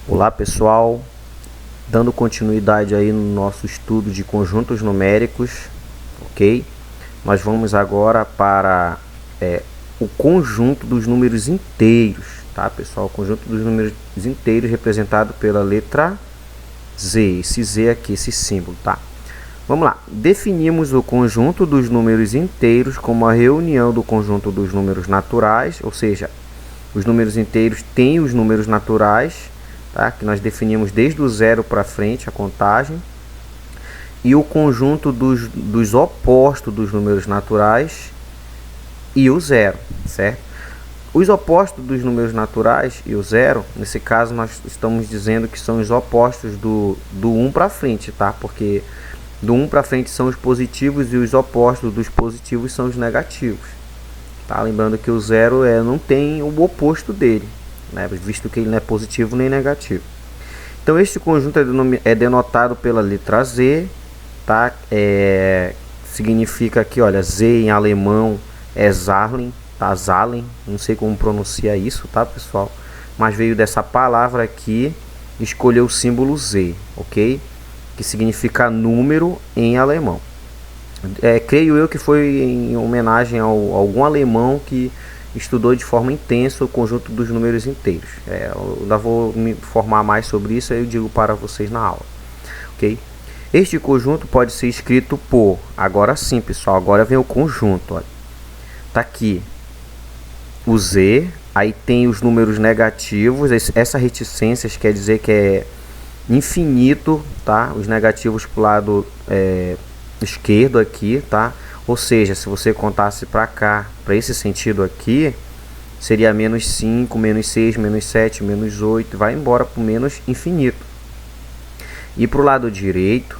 Olá pessoal, dando continuidade aí no nosso estudo de conjuntos numéricos, ok? Nós vamos agora para o conjunto dos números inteiros, tá pessoal? O conjunto dos números inteiros representado pela letra Z, esse Z aqui, esse símbolo, tá? Vamos lá, definimos o conjunto dos números inteiros como a reunião do conjunto dos números naturais, ou seja, os números inteiros têm os números naturais, tá? Que nós definimos desde o zero para frente a contagem, e o conjunto dos opostos dos números naturais e o zero, certo? Os opostos dos números naturais e o zero, nesse caso nós estamos dizendo que são os opostos do 1 para frente, tá? Porque do 1 para frente são os positivos e os opostos dos positivos são os negativos, tá? Lembrando que o zero não tem o oposto dele, né? Visto que ele não é positivo nem negativo. Então este conjunto é denotado pela letra Z, tá? Significa aqui, olha, Z em alemão é Zahlen, tá? Zahlen, não sei como pronuncia isso, tá pessoal? Mas veio dessa palavra aqui, escolheu o símbolo Z, ok? Que significa número em alemão. Creio eu que foi em homenagem a algum alemão que estudou de forma intensa o conjunto dos números inteiros. Eu ainda vou me informar mais sobre isso, aí eu digo para vocês na aula, ok? Este conjunto pode ser escrito por, agora sim pessoal, agora vem o conjunto, olha. Tá aqui o Z, aí tem os números negativos, essa reticências quer dizer que é infinito, tá? Os negativos para o lado esquerdo aqui, tá? Ou seja, se você contasse para cá, para esse sentido aqui, seria menos 5, menos 6, menos 7, menos 8, vai embora para o menos infinito. E para o lado direito,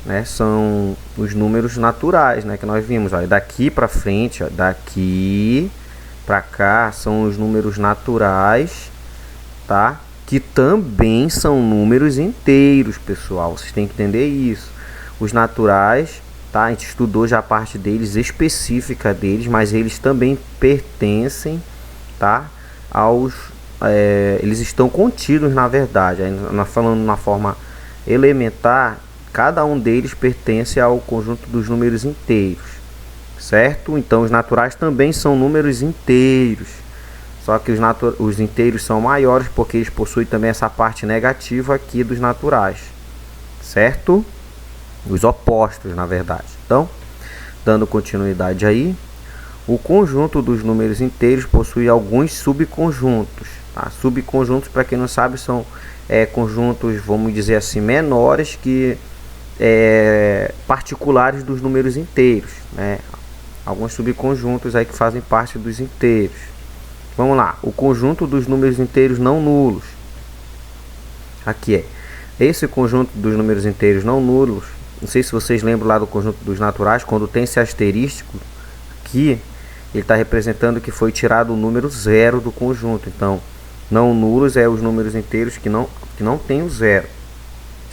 né, são os números naturais, né, que nós vimos. Olha, daqui para frente, ó, daqui para cá, são os números naturais, tá? Que também são números inteiros, pessoal. Vocês têm que entender isso. Os naturais, tá? A gente estudou já a parte deles, específica deles, mas eles também pertencem, tá? Eles estão contidos, na verdade. Aí, nós falando na forma elementar, cada um deles pertence ao conjunto dos números inteiros, certo? Então, os naturais também são números inteiros. Só que os inteiros são maiores porque eles possuem também essa parte negativa aqui dos naturais, certo? Os opostos, na verdade. Então, dando continuidade aí, o conjunto dos números inteiros possui alguns subconjuntos, tá? Subconjuntos, para quem não sabe, são conjuntos, vamos dizer assim, menores que particulares dos números inteiros, né? Alguns subconjuntos aí que fazem parte dos inteiros. Vamos lá, o conjunto dos números inteiros não nulos. Aqui esse conjunto dos números inteiros não nulos. Não sei se vocês lembram lá do conjunto dos naturais, quando tem esse asterístico aqui, ele está representando que foi tirado o número zero do conjunto. Então, não nulos os números inteiros que não tem o zero,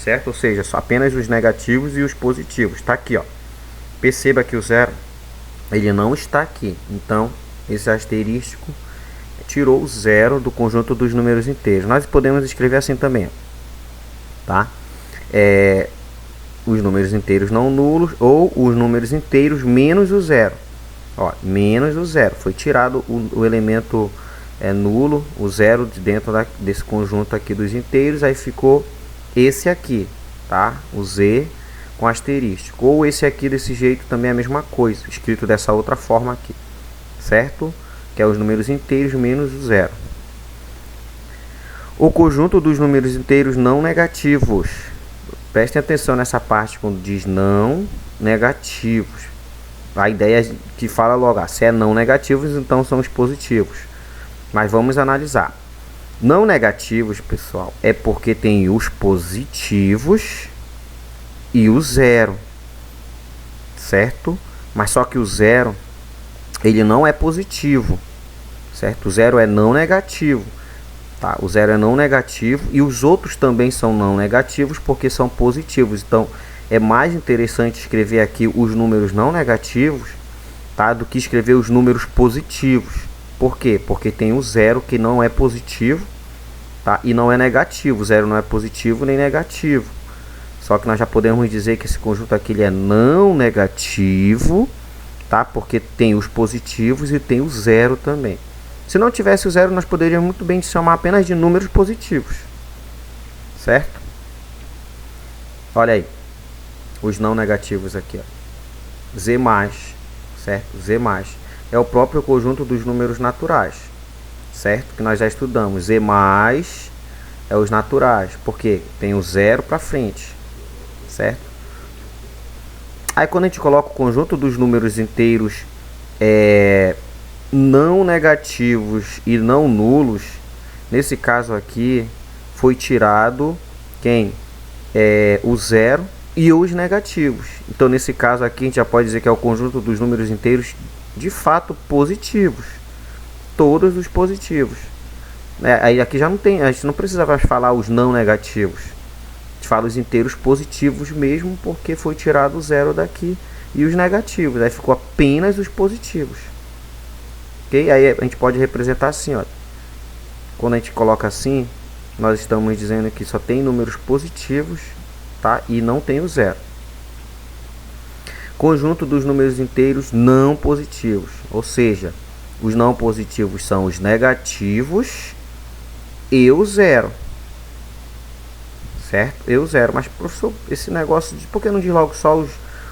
certo? Ou seja, só apenas os negativos e os positivos. Está aqui, ó. Perceba que o zero, ele não está aqui. Então, esse asterístico tirou o zero do conjunto dos números inteiros. Nós podemos escrever assim também, tá? Os números inteiros não nulos ou os números inteiros menos o zero. Ó, menos o zero. Foi tirado o elemento nulo, o zero, de dentro desse conjunto aqui dos inteiros. Aí ficou esse aqui, tá? O Z com asterístico. Ou esse aqui desse jeito também é a mesma coisa, escrito dessa outra forma aqui, certo? Que é os números inteiros menos o zero. O conjunto dos números inteiros não negativos. Prestem atenção nessa parte quando diz não negativos. A ideia é que fala logo, se é não negativos, então são os positivos. Mas vamos analisar. Não negativos, pessoal, é porque tem os positivos e o zero, certo? Mas só que o zero, ele não é positivo, certo? O zero é não negativo, tá? O zero é não negativo e os outros também são não negativos porque são positivos. Então, é mais interessante escrever aqui os números não negativos, tá? Do que escrever os números positivos. Por quê? Porque tem o zero que não é positivo tá? E não é negativo, zero não é positivo nem negativo. Só que nós já podemos dizer que esse conjunto aqui ele é não negativo, tá? Porque tem os positivos e tem o zero também. Se não tivesse o zero, nós poderíamos muito bem chamar apenas de números positivos, certo? Olha aí, os não negativos aqui, ó. Z+, certo? Z+, é o próprio conjunto dos números naturais, certo? Que nós já estudamos. Z+, é os naturais, porque tem o zero para frente, certo? Aí quando a gente coloca o conjunto dos números inteiros não negativos e não nulos, nesse caso aqui foi tirado quem? O zero e os negativos. Então nesse caso aqui a gente já pode dizer que é o conjunto dos números inteiros de fato positivos, todos os positivos. Aí aqui já não tem, a gente não precisa mais falar os não negativos, a gente fala os inteiros positivos mesmo, porque foi tirado o zero daqui e os negativos, aí ficou apenas os positivos. Ok? Aí a gente pode representar assim, ó. Quando a gente coloca assim, nós estamos dizendo que só tem números positivos, tá? E não tem o zero. Conjunto dos números inteiros não positivos, ou seja, os não positivos são os negativos e o zero, certo? E o zero. Mas professor, esse negócio de por que não diz logo só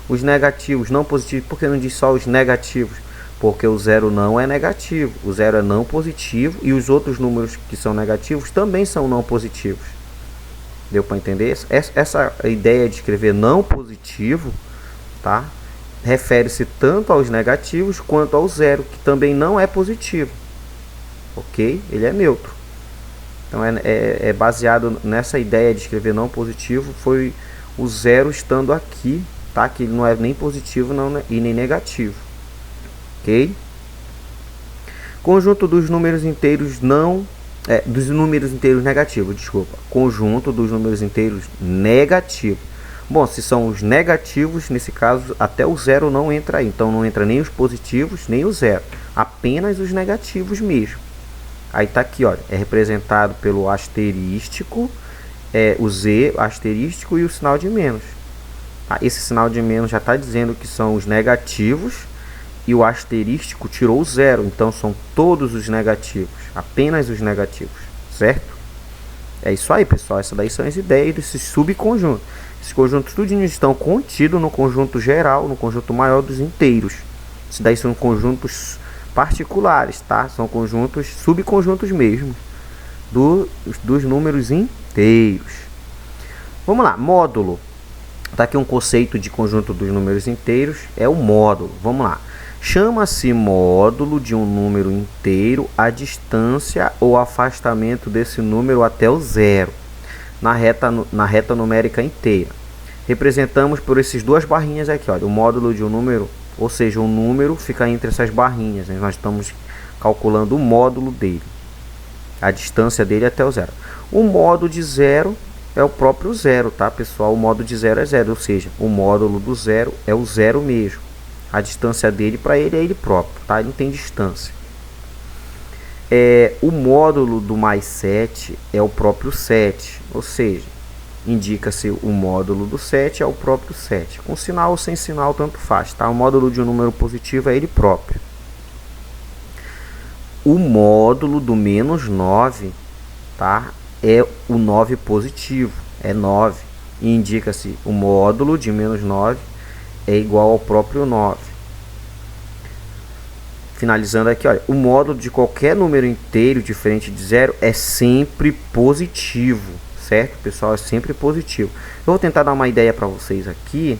os negativos, não positivos? Por que não diz só os negativos? Porque o zero não é negativo, o zero é não positivo e os outros números que são negativos também são não positivos. Deu para entender? Essa ideia de escrever não positivo, tá? Refere-se tanto aos negativos quanto ao zero, que também não é positivo. Ok? Ele é neutro. Então é baseado nessa ideia de escrever não positivo, foi o zero estando aqui, tá? Que ele não é nem positivo e nem negativo. Ok? Conjunto dos números inteiros dos números inteiros negativos, desculpa. Conjunto dos números inteiros negativos. Bom, se são os negativos, nesse caso, até o zero não entra aí. Então não entra nem os positivos, nem o zero. Apenas os negativos mesmo. Aí tá aqui, olha, é representado pelo asterístico, o Z asterístico e o sinal de menos. Esse sinal de menos já está dizendo que são os negativos. E o asterístico tirou o zero, então são todos os negativos, apenas os negativos, certo? É isso aí, pessoal, essas daí são as ideias desses subconjuntos. Esses conjuntos tudinho estão contidos no conjunto geral, no conjunto maior dos inteiros. Esses daí são conjuntos particulares, tá? São conjuntos, subconjuntos mesmo, dos números inteiros. Vamos lá, módulo. Tá aqui um conceito de conjunto dos números inteiros, é o módulo. Vamos lá. Chama-se módulo de um número inteiro a distância ou afastamento desse número até o zero, na reta numérica inteira. Representamos por essas duas barrinhas aqui, olha, o módulo de um número, ou seja, um número fica entre essas barrinhas, né? Nós estamos calculando o módulo dele, a distância dele até o zero. O módulo de zero é o próprio zero, tá, pessoal? O módulo de zero é zero, ou seja, o módulo do zero é o zero mesmo. A distância dele para ele é ele próprio, tá? Ele não tem distância. O módulo do mais 7 é o próprio 7, ou seja, indica-se o módulo do 7 é o próprio 7. Com sinal ou sem sinal, tanto faz, tá? O módulo de um número positivo é ele próprio. O módulo do menos 9, tá? É o 9 positivo, é 9. E indica-se o módulo de menos 9 é igual ao próprio 9. Finalizando aqui, olha, o módulo de qualquer número inteiro diferente de zero é sempre positivo, certo, pessoal? É sempre positivo. Eu vou tentar dar uma ideia para vocês aqui.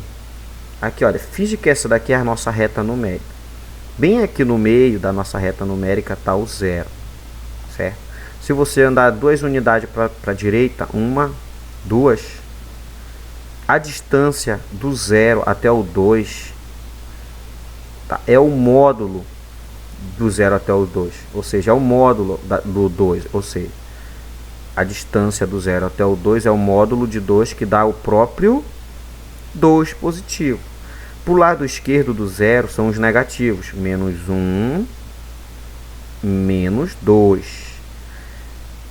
Aqui, olha, finge que essa daqui é a nossa reta numérica. Bem aqui no meio da nossa reta numérica está o zero, certo? Se você andar 2 unidades para a direita, 1, 2, a distância do 0 até o 2, tá, é o módulo do 0 até o 2, ou seja, é o módulo do 2, ou seja, a distância do 0 até o 2 é o módulo de 2 que dá o próprio 2 positivo. Para o lado esquerdo do 0 são os negativos, menos 1, menos 2.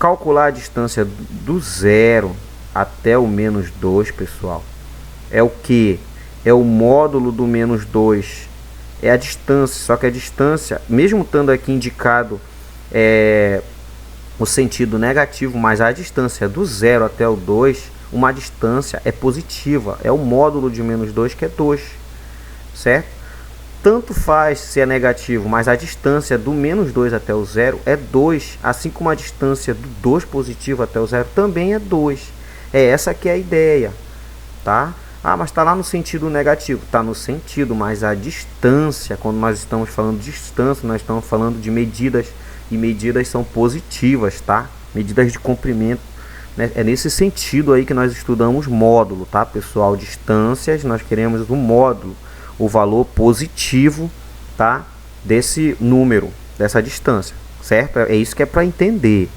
Calcular a distância do 0 até o menos 2, pessoal, é o que? É o módulo do menos 2. É a distância, só que a distância, mesmo estando aqui indicado o sentido negativo, mas a distância do 0 até o 2, uma distância é positiva. É o módulo de menos 2, que é 2, certo? Tanto faz se é negativo, mas a distância do menos 2 até o 0 é 2, assim como a distância do 2 positivo até o 0 também é 2. É essa que é a ideia, tá? Ah, mas está lá no sentido negativo. Está no sentido, mas a distância, quando nós estamos falando de distância, nós estamos falando de medidas, e medidas são positivas, tá? Medidas de comprimento, né? É nesse sentido aí que nós estudamos módulo, tá, pessoal? Distâncias, nós queremos o módulo, o valor positivo, tá, desse número, dessa distância, certo? É isso que é para entender.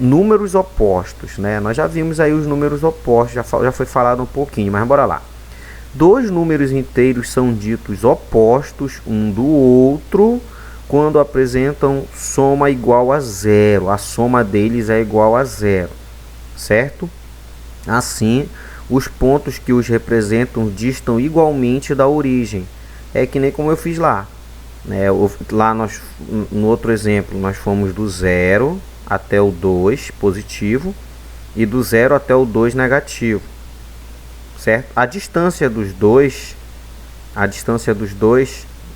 Números opostos, né? Nós já vimos aí os números opostos, já foi falado um pouquinho, mas bora lá. Dois números inteiros são ditos opostos um do outro quando apresentam soma igual a 0. A soma deles é igual a 0, certo? Assim, os pontos que os representam distam igualmente da origem. É que nem como eu fiz lá, né? Lá no outro exemplo, nós fomos do 0 até o 2 positivo e do 0 até o 2 negativo, certo? A distância dos dois,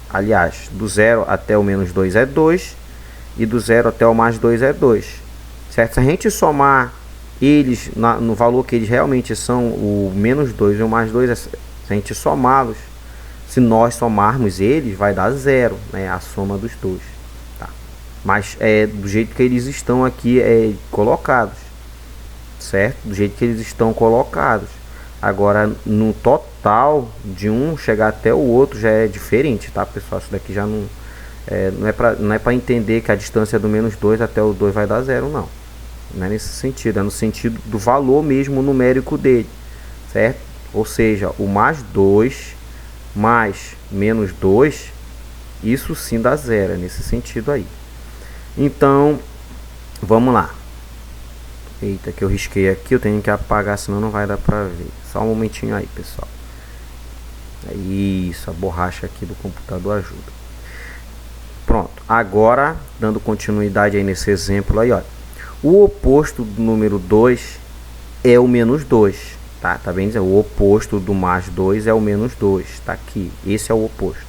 aliás, do 0 até o menos 2 é 2 e do 0 até o mais 2 é 2, certo? Se a gente somar eles no valor que eles realmente são, o menos 2 e o mais 2, se a gente somá-los, se nós somarmos eles, vai dar 0, né? A soma dos dois, tá? Mas do jeito que eles estão aqui colocados, certo? Do jeito que eles estão colocados. Agora, no total de um chegar até o outro já é diferente, tá, pessoal? Isso daqui já não é para entender que a distância do menos 2 até o 2 vai dar 0, não. Não é nesse sentido, é no sentido do valor mesmo numérico dele, certo? Ou seja, o mais 2 mais menos 2, isso sim dá 0, é nesse sentido aí. Então, vamos lá. Eita, que eu risquei aqui, eu tenho que apagar, senão não vai dar pra ver. Só um momentinho aí, pessoal. Isso, a borracha aqui do computador ajuda. Pronto, agora, dando continuidade aí nesse exemplo aí, olha. O oposto do número 2 é o menos 2, tá? Tá bem dizendo? O oposto do mais 2 é o menos 2, tá aqui. Esse é o oposto.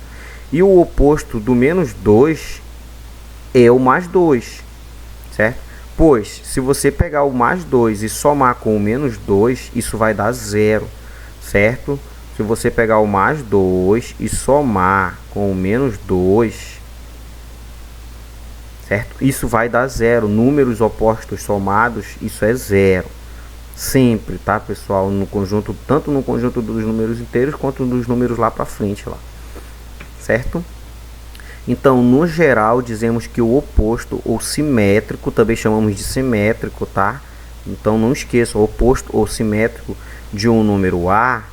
E o oposto do menos 2 é o mais 2, certo? Pois, se você pegar o mais 2 e somar com o menos 2, isso vai dar 0, certo? Se você pegar o mais 2 e somar com o menos 2, certo? Isso vai dar 0. Números opostos somados, isso é 0. Sempre, tá, pessoal? No conjunto, tanto no conjunto dos números inteiros quanto dos números lá para frente, lá. Certo? Então, no geral, dizemos que o oposto ou simétrico, também chamamos de simétrico, tá? Então, não esqueça, o oposto ou simétrico de um número A,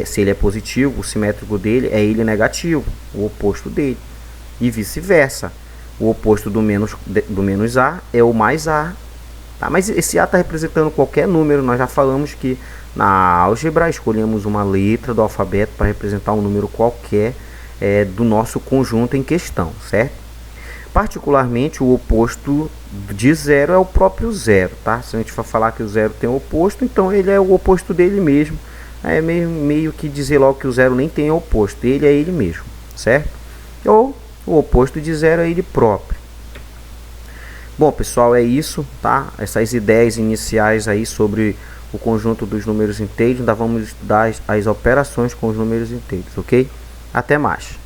se ele é positivo, o simétrico dele é ele negativo, o oposto dele. E vice-versa. O oposto do menos A é o mais A. Tá? Mas esse A está representando qualquer número. Nós já falamos que na álgebra escolhemos uma letra do alfabeto para representar um número qualquer do nosso conjunto em questão, certo? Particularmente, o oposto de 0 é o próprio 0, tá? Se a gente for falar que o 0 tem o oposto, então ele é o oposto dele mesmo. É meio que dizer logo que o 0 nem tem oposto, ele é ele mesmo, certo? Ou o oposto de 0 é ele próprio. Bom, pessoal, é isso, tá? Essas ideias iniciais aí sobre o conjunto dos números inteiros. Ainda vamos estudar as operações com os números inteiros, ok? Até mais.